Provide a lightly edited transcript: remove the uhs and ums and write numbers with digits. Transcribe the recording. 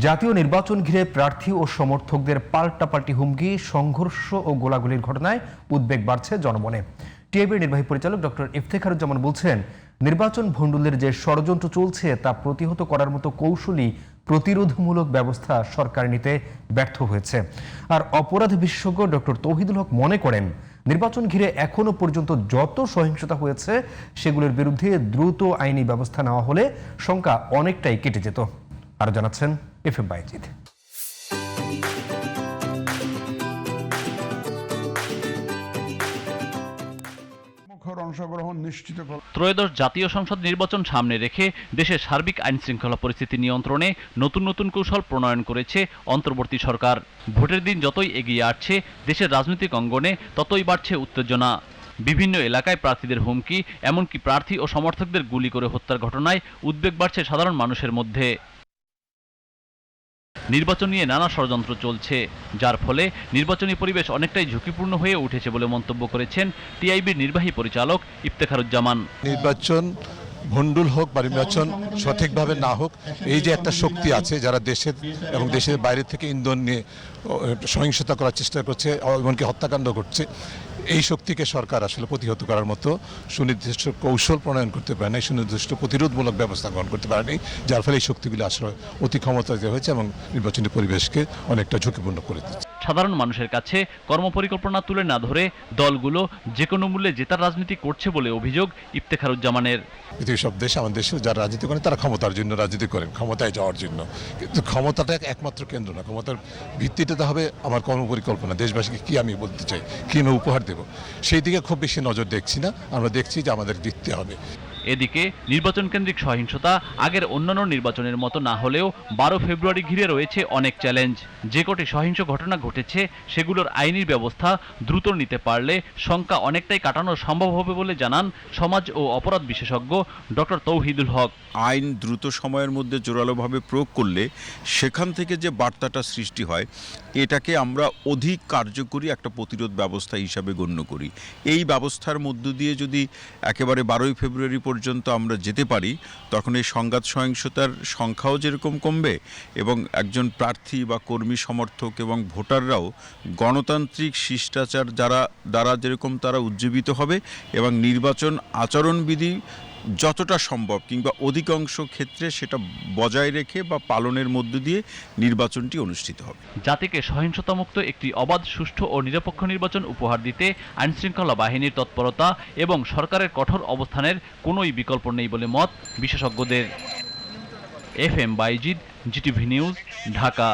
জাতীয় নির্বাচন ঘিরে প্রার্থী ও সমর্থকদের পাল্টাপাল্টি হুমকি, সংঘর্ষ ও গোলাগুলির ঘটনায় উদ্বেগ বাড়ছে জনমনে। টিআইবির নির্বাহী পরিচালক ডক্টর ইফতেখারুজ্জামান বলছেন, নির্বাচন ভণ্ডুলের যে ষড়যন্ত্র চলছে তা প্রতিহত করার মতো কৌশলী প্রতিরোধমূলক ব্যবস্থা সরকার নিতে ব্যর্থ হয়েছে। আর অপরাধ বিশেষজ্ঞ ডক্টর তৌহিদুল হক মনে করেন, নির্বাচন ঘিরে এখনো পর্যন্ত যত সহিংসতা হয়েছে সেগুলোর বিরুদ্ধে দ্রুত আইনি ব্যবস্থা নেওয়া হলে শঙ্কা অনেকটাই কেটে যেত। আরো জানাচ্ছেন এফএম বাইজিদ। ত্রয়োদশ জাতীয় সংসদ নির্বাচন সামনে রেখে দেশের সার্বিক আইন শৃঙ্খলা পরিস্থিতি নিয়ন্ত্রণে নতুন নতুন কৌশল প্রণয়ন করেছে অন্তর্বর্তী সরকার। ভোটের দিন যতই এগিয়ে আসছে, দেশের রাজনৈতিক অঙ্গনে ততই বাড়ছে উত্তেজনা। বিভিন্ন এলাকায় প্রার্থীদের হুমকি, এমনকি প্রার্থী ও সমর্থকদের গুলি করে হত্যার ঘটনায় উদ্বেগ বাড়ছে সাধারণ মানুষের মধ্যে। নির্বাচন নিয়ে নানা ষড়যন্ত্র চলছে, যার ফলে নির্বাচনী পরিবেশ অনেকটাই ঝুঁকিপূর্ণ হয়ে উঠেছে বলে মন্তব্য করেছেন টিআইবির নির্বাহী পরিচালক ইফতেখারুজ্জামান। নির্বাচন ভণ্ডুল হোক বা নির্বাচন সঠিকভাবে না হোক, এই যে একটা শক্তি আছে যারা দেশের এবং দেশের বাইরে থেকে ইন্ধন নিয়ে সহিংসতা করার চেষ্টা করছে, এমনকি হত্যাকাণ্ড করছে, এই শক্তিকে সরকার আসলে প্রতিহত করার মতো সুনির্দিষ্ট কৌশল প্রণয়ন করতে পারে না, সুনির্দিষ্ট প্রতিরোধমূলক ব্যবস্থা গ্রহণ করতে পারেনি, যার ফলে এই শক্তিগুলি আসলে অতি ক্ষমতায়িত হয়েছে এবং নির্বাচনী পরিবেশকে অনেকটা ঝুঁকিপূর্ণ করে দিচ্ছে। সাধারণ মানুষের কাছে কর্মপরিকল্পনা তুলে না ধরে দলগুলো যে কোনো মূল্যে জেতার রাজনীতি করছে বলে অভিযোগ ইফতেখারুজ্জামানের। পৃথিবীর সব দেশে, আমাদের দেশেও যারা রাজনীতি করেন তারা ক্ষমতার জন্য রাজনীতি করেন, ক্ষমতায় যাওয়ার জন্য। কিন্তু ক্ষমতাটা একমাত্র কেন্দ্র না, ক্ষমতার ভিত্তিতে হবে আমার কর্মপরিকল্পনা, দেশবাসীকে কি আমি বলতে চাই, কি আমি উপহার দেব, সেই দিকে খুব বেশি নজর দেখছি না। আমরা দেখছি যে আমাদের দিতে হবে। এদিকে নির্বাচন কেন্দ্রিক সহিংসতা আগের অন্যান্য নির্বাচনের মতো না হলেও 12 ফেব্রুয়ারি ঘিরে রয়েছে অনেক চ্যালেঞ্জ। যে কটি সহিংস ঘটনা ঘটেছে সেগুলোর আইনি ব্যবস্থা দ্রুত নিতে পারলে শঙ্কা অনেকটাই কাটানো সম্ভব হবে বলে জানান সমাজ ও অপরাধ বিশেষজ্ঞ ডক্টর তৌহিদুল হক। আইন দ্রুত সময়ের মধ্যে জোরালোভাবে প্রয়োগ করলে সেখান থেকে যে বার্তাটা সৃষ্টি হয়, এটাকে আমরা অধিক কার্যকরী একটা প্রতিরোধ ব্যবস্থা হিসাবে গণ্য করি। এই ব্যবস্থার মধ্য দিয়ে যদি একেবারে 12 ফেব্রুয়ারি পর্যন্ত আমরা যেতে পারি, তখন এই সংঘাত সহিংসতার সংখ্যাও যেরকম কমবে এবং একজন প্রার্থী বা কর্মী সমর্থক এবং ভোটাররাও গণতান্ত্রিক শিষ্টাচার দ্বারা যেরকম তারা উজ্জীবিত হবে এবং নির্বাচন আচরণবিধি যতটা সম্ভব কিংবা অধিকাংশ ক্ষেত্রে সেটা বজায় রেখে বা পালনের মধ্য দিয়ে নির্বাচনটি অনুষ্ঠিত হবে। জাতিকে সহিংসতামুক্ত একটি অবাধ, সুষ্ঠু ও নিরপেক্ষ নির্বাচন উপহার দিতে আইনশৃঙ্খলা বাহিনীর তৎপরতা এবং সরকারের কঠোর অবস্থানের কোনোই বিকল্প নেই বলে মত বিশেষজ্ঞদের। FM Bayzid, GTV news, Dhaka.